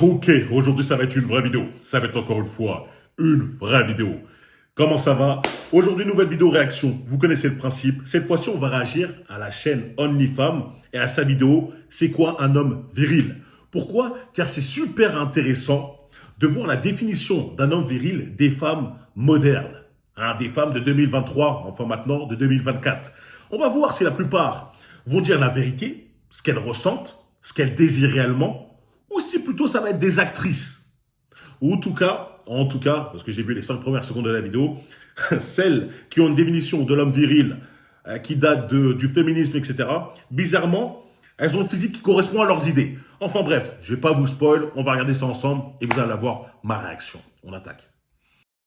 Ok, aujourd'hui ça va être une vraie vidéo. Ça va être encore une fois une vraie vidéo. Comment ça va? Aujourd'hui, nouvelle vidéo réaction. Vous connaissez le principe. Cette fois-ci, on va réagir à la chaîne OnlyFemme et à sa vidéo C'est quoi un homme viril? Pourquoi? Car c'est super intéressant de voir la définition d'un homme viril des femmes modernes. Des femmes de 2023, enfin maintenant de 2024. On va voir si la plupart vont dire la vérité, ce qu'elles ressentent, ce qu'elles désirent réellement, ou si plutôt ça va être des actrices. Ou en tout cas, parce que j'ai vu les 5 premières secondes de la vidéo, celles qui ont une définition de l'homme viril qui date du féminisme, etc. Bizarrement, elles ont le physique qui correspond à leurs idées. Enfin bref, je vais pas vous spoil, on va regarder ça ensemble et vous allez avoir ma réaction. On attaque.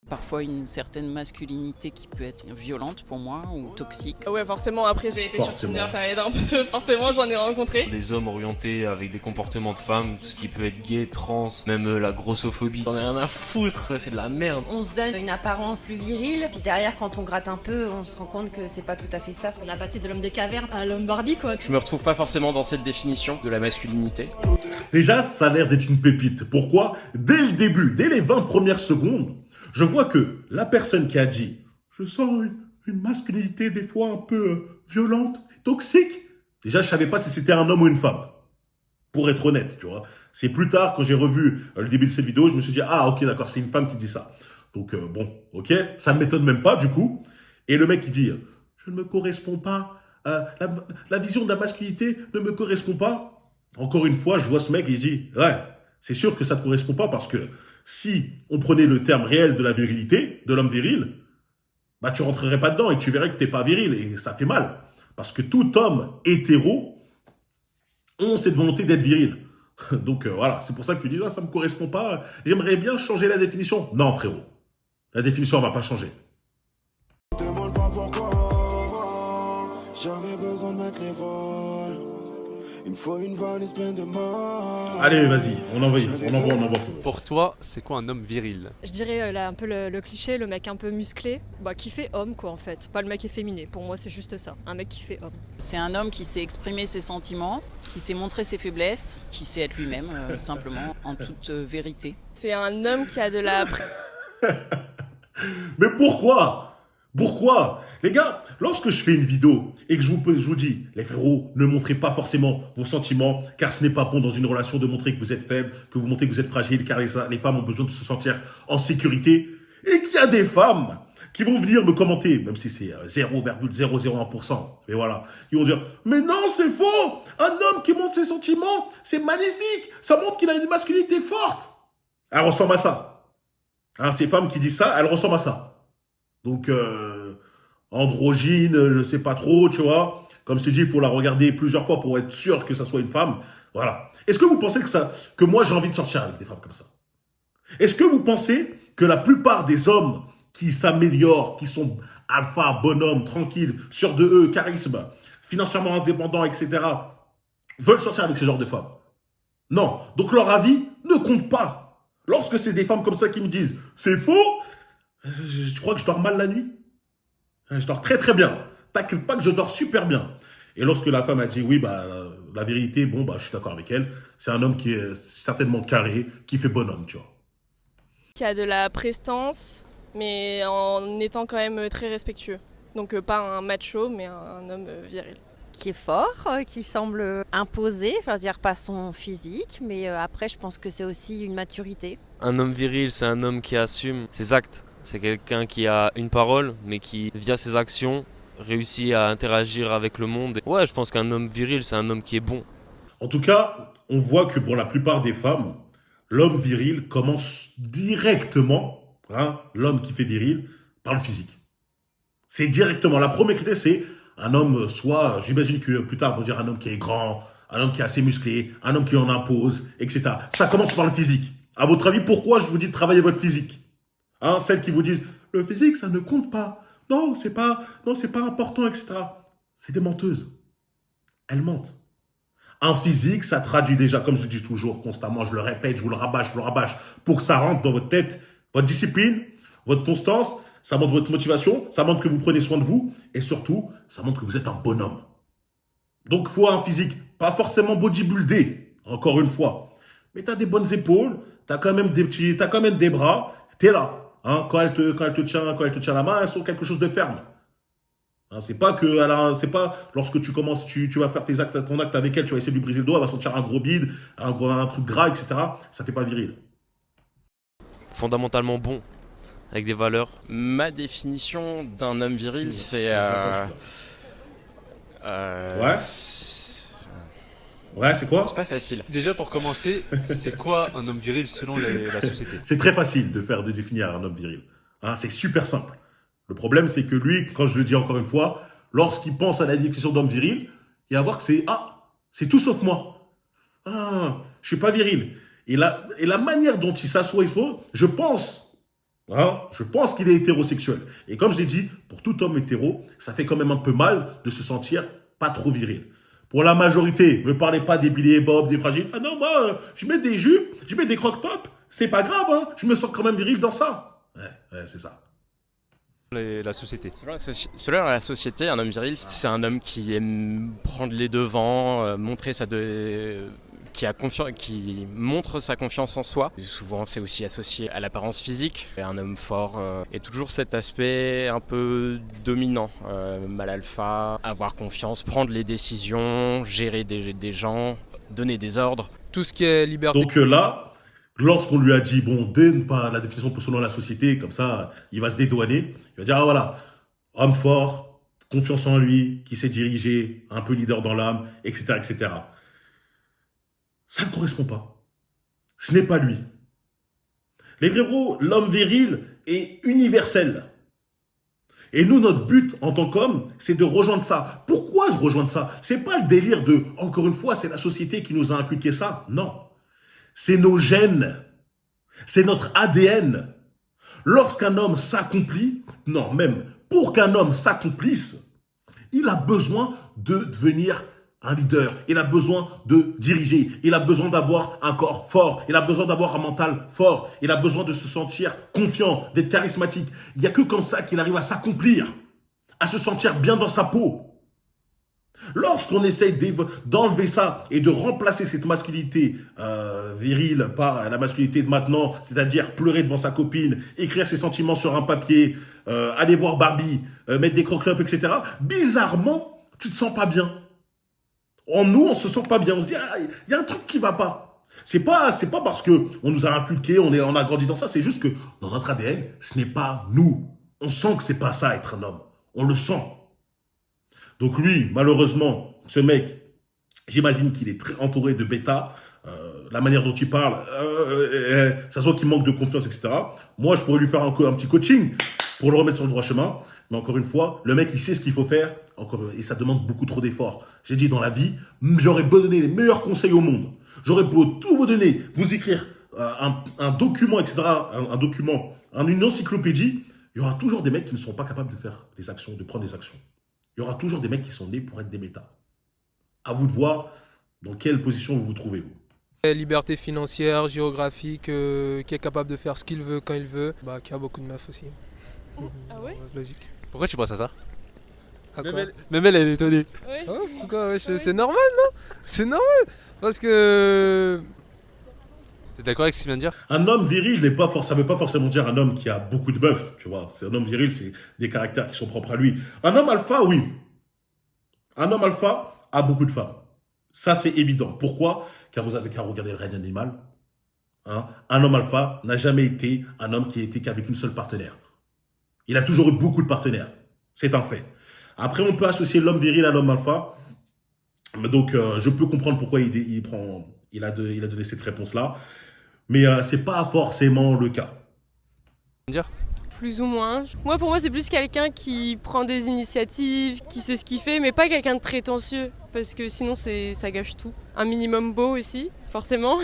Parfois une certaine masculinité qui peut être violente pour moi ou toxique. Ouais, forcément, après j'ai été Forcément. sur Tinder, ça aide un peu, forcément j'en ai rencontré. Des hommes orientés avec des comportements de femmes, tout ce qui peut être gay, trans, même la grossophobie. J'en ai rien à foutre, c'est de la merde. On se donne une apparence plus virile, puis derrière quand on gratte un peu, on se rend compte que c'est pas tout à fait ça. On a passé de l'homme des cavernes à l'homme Barbie, quoi. Je me retrouve pas forcément dans cette définition de la masculinité. Déjà, ça a l'air d'être une pépite. Pourquoi? Dès le début, dès les 20 premières secondes, je vois que la personne qui a dit « Je sens une masculinité des fois un peu violente et toxique », déjà, je savais pas si c'était un homme ou une femme. Pour être honnête, tu vois. C'est plus tard, quand j'ai revu le début de cette vidéo, je me suis dit « Ah, ok, d'accord, c'est une femme qui dit ça. » Donc, bon, ok, ça ne m'étonne même pas, du coup. Et le mec qui dit « Je ne me correspond pas, la vision de la masculinité ne me correspond pas. » Encore une fois, je vois ce mec et il dit « Ouais, c'est sûr que ça ne te correspond pas parce que si on prenait le terme réel de la virilité, de l'homme viril, bah tu rentrerais pas dedans et tu verrais que t'es pas viril et ça fait mal. Parce que tout homme hétéro ont cette volonté d'être viril. Donc voilà, c'est pour ça que tu dis ah, ça me correspond pas, j'aimerais bien changer la définition. Non frérot, la définition va pas changer. Demande pas pourquoi, j'avais besoin de mettre les voiles. Il me faut une valise pleine de mal. Allez, vas-y, on envoie. Pour toi, c'est quoi un homme viril? Je dirais là, un peu le cliché, le mec un peu musclé, qui fait homme quoi en fait, pas le mec efféminé. Pour moi c'est juste ça, un mec qui fait homme. C'est un homme qui sait exprimer ses sentiments, qui sait montrer ses faiblesses, qui sait être lui-même simplement en toute vérité. C'est un homme qui a de la... Mais pourquoi? Pourquoi? Les gars, lorsque je fais une vidéo et que je vous dis, les frérots, ne montrez pas forcément vos sentiments, car ce n'est pas bon dans une relation de montrer que vous êtes faible, que vous montrez que vous êtes fragile, car les femmes ont besoin de se sentir en sécurité. Et qu'il y a des femmes qui vont venir me commenter, même si c'est 0,001%, mais voilà, qui vont dire, mais non, c'est faux! Un homme qui montre ses sentiments, c'est magnifique! Ça montre qu'il a une masculinité forte! Elle ressemble à ça. Ces femmes qui disent ça, elles ressemblent à ça. Donc, androgyne, je sais pas trop, tu vois. Comme je te dis, il faut la regarder plusieurs fois pour être sûr que ça soit une femme. Voilà. Est-ce que vous pensez que moi j'ai envie de sortir avec des femmes comme ça? Est-ce que vous pensez que la plupart des hommes qui s'améliorent, qui sont alpha, bonhommes, tranquilles, sûrs de eux, charisme, financièrement indépendants, etc., veulent sortir avec ce genre de femmes? Non. Donc leur avis ne compte pas. Lorsque c'est des femmes comme ça qui me disent « C'est faux », je crois que je dors mal la nuit. Je dors très très bien. T'inquiète pas que je dors super bien. Et lorsque la femme a dit oui, la vérité, je suis d'accord avec elle. C'est un homme qui est certainement carré, qui fait bonhomme, tu vois. qui a de la prestance, mais en étant quand même très respectueux. Donc pas un macho, mais un homme viril. Qui est fort, qui semble imposer, enfin dire pas son physique, mais après je pense que c'est aussi une maturité. Un homme viril, c'est un homme qui assume ses actes. C'est quelqu'un qui a une parole, mais qui, via ses actions, réussit à interagir avec le monde. Ouais, je pense qu'un homme viril, c'est un homme qui est bon. En tout cas, on voit que pour la plupart des femmes, l'homme viril commence directement, l'homme qui fait viril, par le physique. C'est directement. La première critère, c'est un homme, soit, j'imagine que plus tard, on va dire un homme qui est grand, un homme qui est assez musclé, un homme qui en impose, etc. Ça commence par le physique. À votre avis, pourquoi je vous dis de travailler votre physique? Celles qui vous disent, le physique, ça ne compte pas. Non, c'est pas important, etc. C'est des menteuses. Elles mentent. Un physique, ça traduit déjà, comme je dis toujours, constamment, je le répète, je vous le rabâche, pour que ça rentre dans votre tête, votre discipline, votre constance, ça montre votre motivation, ça montre que vous prenez soin de vous, et surtout, ça montre que vous êtes un bonhomme. Donc, il faut un physique, pas forcément bodybuildé, encore une fois, mais tu as des bonnes épaules, tu as quand même t'as quand même des bras, tu es là. Hein, quand elle te tient la main, elle sur quelque chose de ferme. Hein, c'est pas lorsque tu commences, tu vas faire ton acte avec elle, tu vas essayer de lui briser le dos, elle va sentir un gros bide, un truc gras, etc. Ça fait pas viril. Fondamentalement bon, avec des valeurs. Ma définition d'un homme viril, c'est... Ouais. Ouais, c'est quoi? C'est pas facile. Déjà pour commencer, c'est quoi un homme viril selon la société? C'est très facile de définir un homme viril. Hein, c'est super simple. Le problème, c'est que lui, quand je le dis encore une fois, lorsqu'il pense à la définition d'homme viril, il va voir que c'est tout sauf moi. Ah, je suis pas viril. Et la manière dont il s'assoit, je pense qu'il est hétérosexuel. Et comme je l'ai dit, pour tout homme hétéro, ça fait quand même un peu mal de se sentir pas trop viril. Pour la majorité, ne me parlez pas des Billy et Bob, des fragiles. Ah non, moi, je mets des jupes, je mets des croque-top. C'est pas grave, hein. Je me sens quand même viril dans ça. Ouais, c'est ça. La société. Selon la société, un homme viril, c'est un homme qui aime prendre les devants, qui montre sa confiance en soi. Souvent, c'est aussi associé à l'apparence physique. Un homme fort est toujours cet aspect un peu dominant, mâle alpha, avoir confiance, prendre les décisions, gérer des gens, donner des ordres. Tout ce qui est liberté. Donc là, lorsqu'on lui a dit, bon, donne pas la définition selon la société, comme ça, il va se dédouaner. Il va dire, ah voilà, homme fort, confiance en lui, qui sait diriger, un peu leader dans l'âme, etc., etc. Ça ne correspond pas. Ce n'est pas lui. Les frérots, l'homme viril est universel. Et nous, notre but en tant qu'homme, c'est de rejoindre ça. Pourquoi rejoindre ça? C'est pas le délire de, encore une fois, c'est la société qui nous a inculqué ça. Non. C'est nos gènes. C'est notre ADN. Lorsqu'un homme s'accomplit, non, même pour qu'un homme s'accomplisse, il a besoin de devenir un leader, il a besoin de diriger, il a besoin d'avoir un corps fort, il a besoin d'avoir un mental fort, il a besoin de se sentir confiant, d'être charismatique. Il n'y a que comme ça qu'il arrive à s'accomplir, à se sentir bien dans sa peau. Lorsqu'on essaye d'enlever ça et de remplacer cette masculinité virile par la masculinité de maintenant, c'est-à-dire pleurer devant sa copine, écrire ses sentiments sur un papier, aller voir Barbie, mettre des croque-tops, etc., bizarrement, tu te sens pas bien. En nous, on se sent pas bien. On se dit, il y a un truc qui va pas. C'est pas parce que on nous a inculqué, on a grandi dans ça. C'est juste que dans notre ADN, ce n'est pas nous. On sent que c'est pas ça être un homme. On le sent. Donc lui, malheureusement, ce mec, j'imagine qu'il est très entouré de bêta. La manière dont il parle, ça se voit qu'il manque de confiance, etc. Moi, je pourrais lui faire un petit coaching pour le remettre sur le droit chemin. Mais encore une fois, le mec, il sait ce qu'il faut faire. Et ça demande beaucoup trop d'efforts. J'ai dit, dans la vie, j'aurais beau donner les meilleurs conseils au monde. J'aurais beau tout vous donner, vous écrire un document, etc., une encyclopédie. Il y aura toujours des mecs qui ne sont pas capables de faire des actions, de prendre des actions. Il y aura toujours des mecs qui sont nés pour être des métas. À vous de voir dans quelle position vous vous trouvez, vous. Liberté financière, géographique, qui est capable de faire ce qu'il veut quand il veut, qui a beaucoup de meufs aussi. Ah ouais? Logique. Pourquoi tu penses à ça? À quoi? Même elle est étonnée. Oui. Oh, pourquoi? Oui. C'est normal, non? C'est normal. Parce que... T'es d'accord avec ce qu'il vient de dire? Un homme viril ça veut pas forcément dire un homme qui a beaucoup de meufs, tu vois. C'est un homme viril, c'est des caractères qui sont propres à lui. Un homme alpha, oui. Un homme alpha a beaucoup de femmes. Ça, c'est évident. Pourquoi? Car vous avez qu'à regarder le règne animal. Hein? Un homme alpha n'a jamais été un homme qui était qu'avec une seule partenaire. Il a toujours eu beaucoup de partenaires. C'est un fait. Après, on peut associer l'homme viril à l'homme alpha. Donc, je peux comprendre pourquoi il a donné cette réponse-là. Mais c'est pas forcément le cas. Plus ou moins. Pour moi, c'est plus quelqu'un qui prend des initiatives, qui sait ce qu'il fait, mais pas quelqu'un de prétentieux. Parce que sinon, ça gâche tout. Un minimum beau aussi, forcément.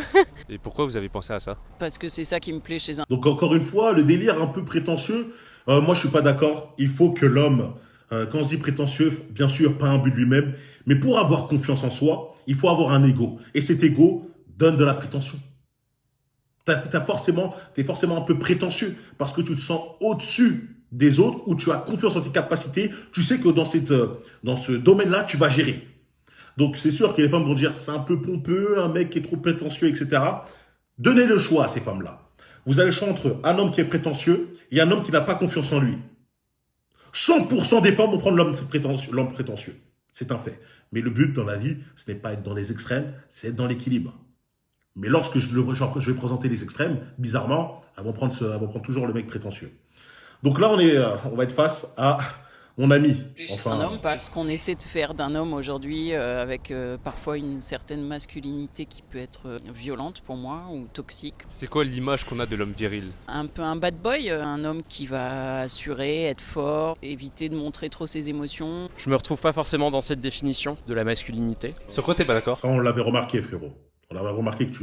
Et pourquoi vous avez pensé à ça? Parce que c'est ça qui me plaît chez un... Donc, encore une fois, le délire un peu prétentieux, moi, je suis pas d'accord. Il faut que l'homme, quand on se dit prétentieux, bien sûr, pas un but de lui-même, mais pour avoir confiance en soi, il faut avoir un ego. Et cet ego donne de la prétention. T'es forcément un peu prétentieux parce que tu te sens au-dessus des autres, où tu as confiance en tes capacités. Tu sais que dans ce domaine-là, tu vas gérer. Donc c'est sûr que les femmes vont dire c'est un peu pompeux, un mec qui est trop prétentieux, etc. Donnez le choix à ces femmes-là. Vous avez le choix entre un homme qui est prétentieux et un homme qui n'a pas confiance en lui. 100% des femmes vont prendre l'homme prétentieux. C'est un fait. Mais le but dans la vie, ce n'est pas être dans les extrêmes, c'est être dans l'équilibre. Mais lorsque je vais présenter les extrêmes, bizarrement, elles vont prendre toujours le mec prétentieux. Donc là, on va être face à mon ami. C'est un homme, parce qu'on essaie de faire d'un homme aujourd'hui avec parfois une certaine masculinité qui peut être violente pour moi ou toxique. C'est quoi l'image qu'on a de l'homme viril? Un peu un bad boy, un homme qui va assurer, être fort, éviter de montrer trop ses émotions. Je me retrouve pas forcément dans cette définition de la masculinité. Sur quoi t'es pas d'accord? Ça, on l'avait remarqué, frérot. On avait remarqué que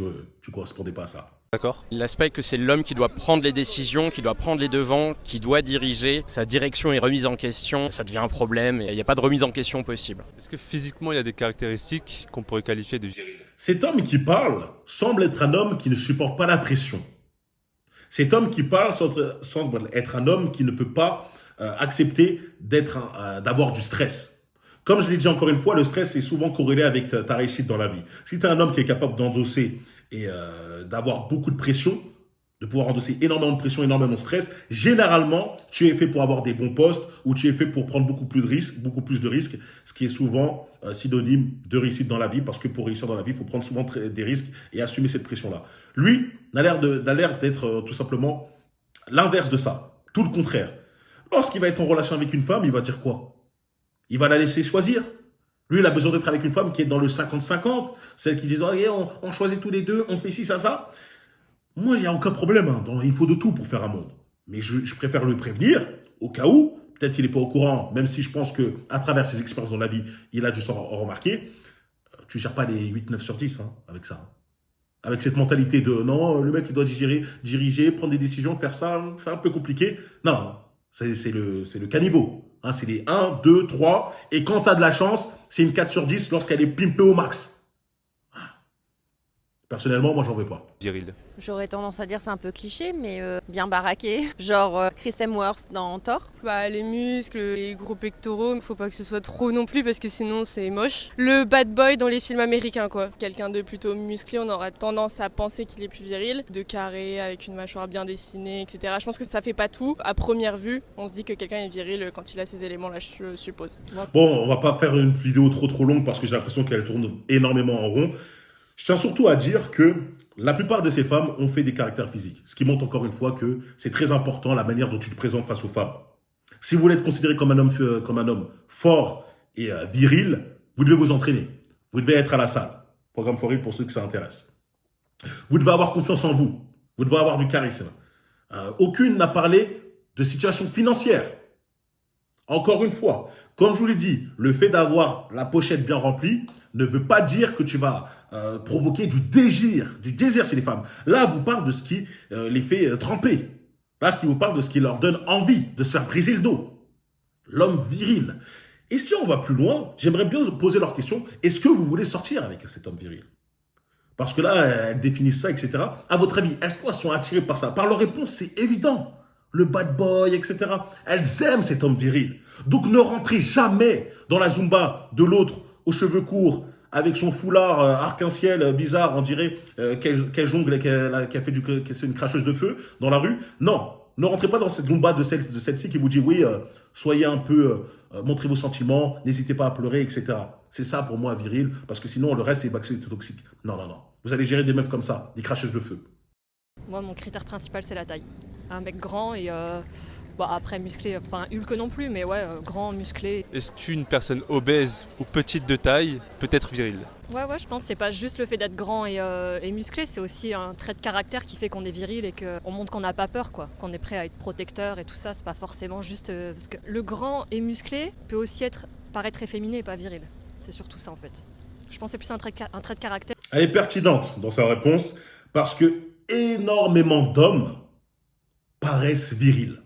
tu correspondais pas à ça. D'accord. L'aspect que c'est l'homme qui doit prendre les décisions, qui doit prendre les devants, qui doit diriger, sa direction est remise en question, ça devient un problème et il n'y a pas de remise en question possible. Est-ce que physiquement il y a des caractéristiques qu'on pourrait qualifier de viril? Cet homme qui parle semble être un homme qui ne supporte pas la pression. Cet homme qui parle semble être un homme qui ne peut pas accepter d'avoir du stress. Comme je l'ai dit encore une fois, le stress est souvent corrélé avec ta réussite dans la vie. Si tu es un homme qui est capable d'endosser et d'avoir beaucoup de pression, de pouvoir endosser énormément de pression, énormément de stress, généralement, tu es fait pour avoir des bons postes ou tu es fait pour prendre beaucoup plus de risques, ce qui est souvent synonyme de réussite dans la vie, parce que pour réussir dans la vie, il faut prendre souvent des risques et assumer cette pression-là. Lui, il a l'air d'être tout simplement l'inverse de ça, tout le contraire. Lorsqu'il va être en relation avec une femme, il va dire quoi? Il va la laisser choisir. Lui, il a besoin d'être avec une femme qui est dans le 50-50, celle qui dit « on choisit tous les deux, on fait ci, ça ». Moi, il n'y a aucun problème. Hein. Il faut de tout pour faire un monde. Mais je préfère le prévenir, au cas où, peut-être qu'il n'est pas au courant, même si je pense qu'à travers ses expériences dans la vie, il a dû s'en remarquer. Tu ne gères pas les 8, 9 sur 10 hein, avec ça. Avec cette mentalité de « non, le mec, il doit diriger, prendre des décisions, faire ça, c'est un peu compliqué ». Non, c'est le caniveau. Hein, c'est les 1, 2, 3. Et quand tu as de la chance, c'est une 4 sur 10 lorsqu'elle est pimpée au max. Personnellement, moi, j'en veux pas. Viril. J'aurais tendance à dire c'est un peu cliché, mais bien baraqué. Genre Chris Hemsworth dans Thor. Bah, les muscles, les gros pectoraux, faut pas que ce soit trop non plus parce que sinon c'est moche. Le bad boy dans les films américains quoi. Quelqu'un de plutôt musclé, on aura tendance à penser qu'il est plus viril. De carré, avec une mâchoire bien dessinée, etc. Je pense que ça fait pas tout. À première vue, on se dit que quelqu'un est viril quand il a ces éléments-là, je suppose. Bon, on va pas faire une vidéo trop longue parce que j'ai l'impression qu'elle tourne énormément en rond. Je tiens surtout à dire que la plupart de ces femmes ont fait des caractères physiques. Ce qui montre encore une fois que c'est très important la manière dont tu te présentes face aux femmes. Si vous voulez être considéré comme un homme fort et viril, vous devez vous entraîner. Vous devez être à la salle. Programme For Real pour ceux que ça intéresse. Vous devez avoir confiance en vous. Vous devez avoir du charisme. Aucune n'a parlé de situation financière. Encore une fois, comme je vous l'ai dit, le fait d'avoir la pochette bien remplie ne veut pas dire que tu vas provoquer du désir chez les femmes. Là, vous parle de ce qui les fait tremper. Là, ce qui vous parle de ce qui leur donne envie de se faire briser le dos. L'homme viril. Et si on va plus loin, j'aimerais bien poser leur question. Est-ce que vous voulez sortir avec cet homme viril? Parce que là, elles définissent ça, etc. À votre avis, est-ce qu'elles sont attirées par ça? Par leur réponse, c'est évident. Le bad boy, etc. Elles aiment cet homme viril. Donc, ne rentrez jamais dans la Zumba de l'autre aux cheveux courts, avec son foulard arc-en-ciel bizarre, on dirait qu'elle jongle, que c'est une cracheuse de feu dans la rue. Non, ne rentrez pas dans cette Zumba de celle-ci qui vous dit oui, soyez un peu, montrez vos sentiments, n'hésitez pas à pleurer, etc. C'est ça pour moi viril, parce que sinon le reste c'est toxique. Non. Vous allez gérer des meufs comme ça, des cracheuses de feu. Moi, mon critère principal, c'est la taille. Un mec grand et après musclé, pas un Hulk non plus, mais ouais, grand, musclé. Est-ce qu'une personne obèse ou petite de taille peut être virile? Ouais, je pense que c'est pas juste le fait d'être grand et musclé, c'est aussi un trait de caractère qui fait qu'on est viril et qu'on montre qu'on n'a pas peur, quoi, qu'on est prêt à être protecteur et tout ça, c'est pas forcément juste... parce que le grand et musclé peut aussi paraître efféminé et pas viril. C'est surtout ça en fait. Je pense que c'est plus un trait de caractère. Elle est pertinente dans sa réponse parce que énormément d'hommes paraissent virils.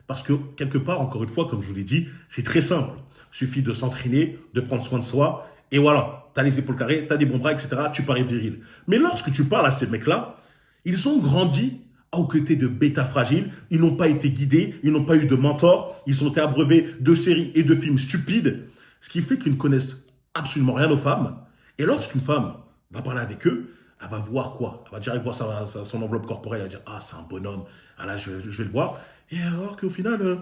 Parce que, quelque part, encore une fois, comme je vous l'ai dit, c'est très simple. Il suffit de s'entraîner, de prendre soin de soi, et voilà. Tu as les épaules carrées, tu as des bons bras, etc. Tu parais viril. Mais lorsque tu parles à ces mecs-là, ils ont grandi aux côtés de bêta fragiles. Ils n'ont pas été guidés, ils n'ont pas eu de mentor. Ils ont été abreuvés de séries et de films stupides. Ce qui fait qu'ils ne connaissent absolument rien aux femmes. Et lorsqu'une femme va parler avec eux, elle va voir quoi? Elle va direct voir son enveloppe corporelle, elle va dire « Ah, c'est un bonhomme, ah là, je vais le voir. » Et alors qu'au final,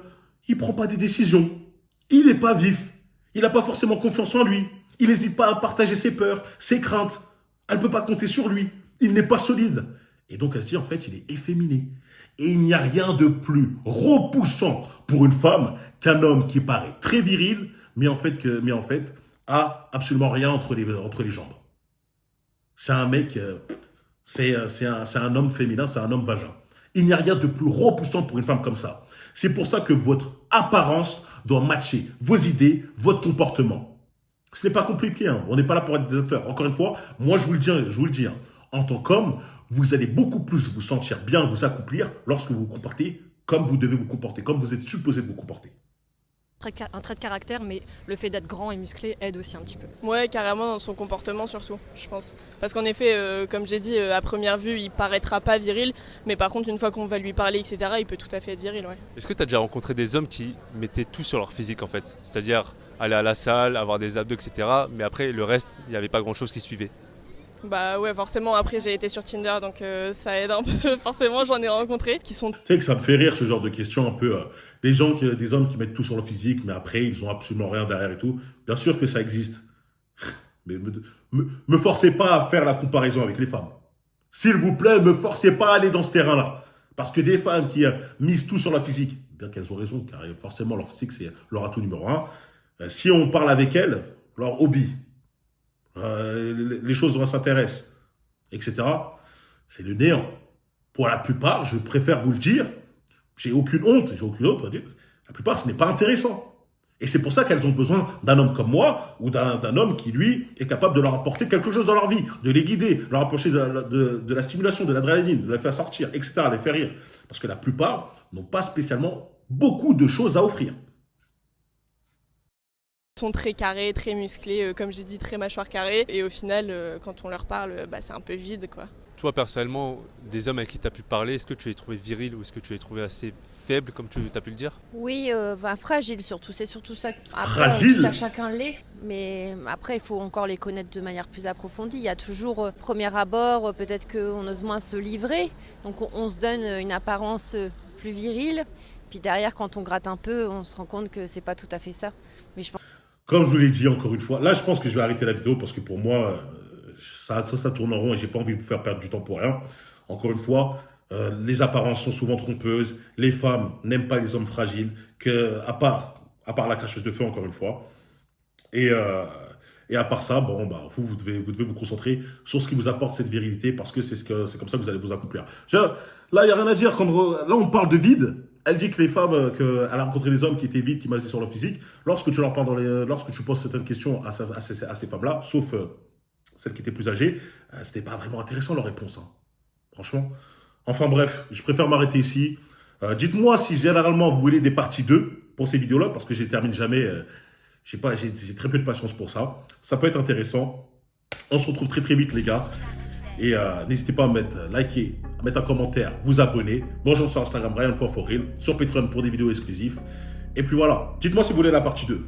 il ne prend pas des décisions. Il n'est pas vif. Il n'a pas forcément confiance en lui. Il n'hésite pas à partager ses peurs, ses craintes. Elle ne peut pas compter sur lui. Il n'est pas solide. Et donc, elle se dit, en fait, il est efféminé. Et il n'y a rien de plus repoussant pour une femme qu'un homme qui paraît très viril, mais en fait a absolument rien entre les jambes. C'est un mec, c'est un homme féminin, c'est un homme vagin. Il n'y a rien de plus repoussant pour une femme comme ça. C'est pour ça que votre apparence doit matcher vos idées, votre comportement. Ce n'est pas compliqué, hein. On n'est pas là pour être des acteurs. Encore une fois, moi je vous le dis, hein. En tant qu'homme, vous allez beaucoup plus vous sentir bien, vous accomplir lorsque vous vous comportez comme vous devez vous comporter, comme vous êtes supposé de vous comporter. Un trait de caractère, mais le fait d'être grand et musclé aide aussi un petit peu. Ouais, carrément dans son comportement surtout, je pense. Parce qu'en effet, comme j'ai dit, à première vue, il paraîtra pas viril, mais par contre, une fois qu'on va lui parler, etc., il peut tout à fait être viril, ouais. Est-ce que tu as déjà rencontré des hommes qui mettaient tout sur leur physique en fait? C'est-à-dire aller à la salle, avoir des abdos, etc. Mais après, le reste, il n'y avait pas grand-chose qui suivait. Bah ouais, forcément, après j'ai été sur Tinder, donc ça aide un peu. Forcément, j'en ai rencontré qui sont... Tu sais que ça me fait rire ce genre de questions un peu... des hommes qui mettent tout sur le physique, mais après, ils ont absolument rien derrière et tout. Bien sûr que ça existe. Mais me forcez pas à faire la comparaison avec les femmes. S'il vous plaît, me forcez pas à aller dans ce terrain-là. Parce que des femmes qui misent tout sur la physique, bien qu'elles ont raison, car forcément leur physique, c'est leur atout numéro 1. Si on parle avec elles, leur hobby, les choses dont elles s'intéressent, etc., c'est le néant. Pour la plupart, je préfère vous le dire, j'ai aucune honte, on va dire. La plupart, ce n'est pas intéressant. Et c'est pour ça qu'elles ont besoin d'un homme comme moi ou d'un homme qui, lui, est capable de leur apporter quelque chose dans leur vie, de les guider, leur apporter de la stimulation, de l'adrénaline, de les faire sortir, etc., les faire rire. Parce que la plupart n'ont pas spécialement beaucoup de choses à offrir. Ils sont très carrés, très musclés, comme j'ai dit, très mâchoire carrée. Et au final, quand on leur parle, bah, c'est un peu vide, quoi. Toi, personnellement, des hommes avec qui tu as pu parler, est-ce que tu les trouvais virils ou est-ce que tu les trouvais assez faibles, comme tu as pu le dire? Oui, fragile surtout, c'est surtout ça. Après, Fragile. tout à chacun l'est, mais après, il faut encore les connaître de manière plus approfondie. Il y a toujours, premier abord, peut-être qu'on ose moins se livrer, donc on se donne une apparence plus virile. Puis derrière, quand on gratte un peu, on se rend compte que c'est pas tout à fait ça. Mais je pense... Comme je vous l'ai dit encore une fois, là, je pense que je vais arrêter la vidéo parce que pour moi... Ça tourne en rond et j'ai pas envie de vous faire perdre du temps pour rien. Encore une fois, les apparences sont souvent trompeuses. Les femmes n'aiment pas les hommes fragiles, à part la cracheuse de feu, encore une fois. Et à part ça, bon, bah, vous devez vous concentrer sur ce qui vous apporte cette virilité parce que c'est comme ça que vous allez vous accomplir. Là, il n'y a rien à dire. Là, on parle de vide. Elle dit que les femmes, qu'elle a rencontré des hommes qui étaient vides, qui masaient sur leur physique. Lorsque tu leur parles lorsque tu poses certaines questions à ces femmes-là, sauf celles qui étaient plus âgées, c'était pas vraiment intéressant leur réponse, hein. Franchement. Enfin bref, je préfère m'arrêter ici. Dites-moi si généralement vous voulez des parties 2 pour ces vidéos-là, parce que je les termine jamais. J'ai très peu de patience pour ça. Ça peut être intéressant. On se retrouve très très vite les gars. Et n'hésitez pas à liker, à mettre un commentaire, vous abonner. Bonjour sur Instagram, Ryan.forreal, sur Patreon pour des vidéos exclusives. Et puis voilà, dites-moi si vous voulez la partie 2.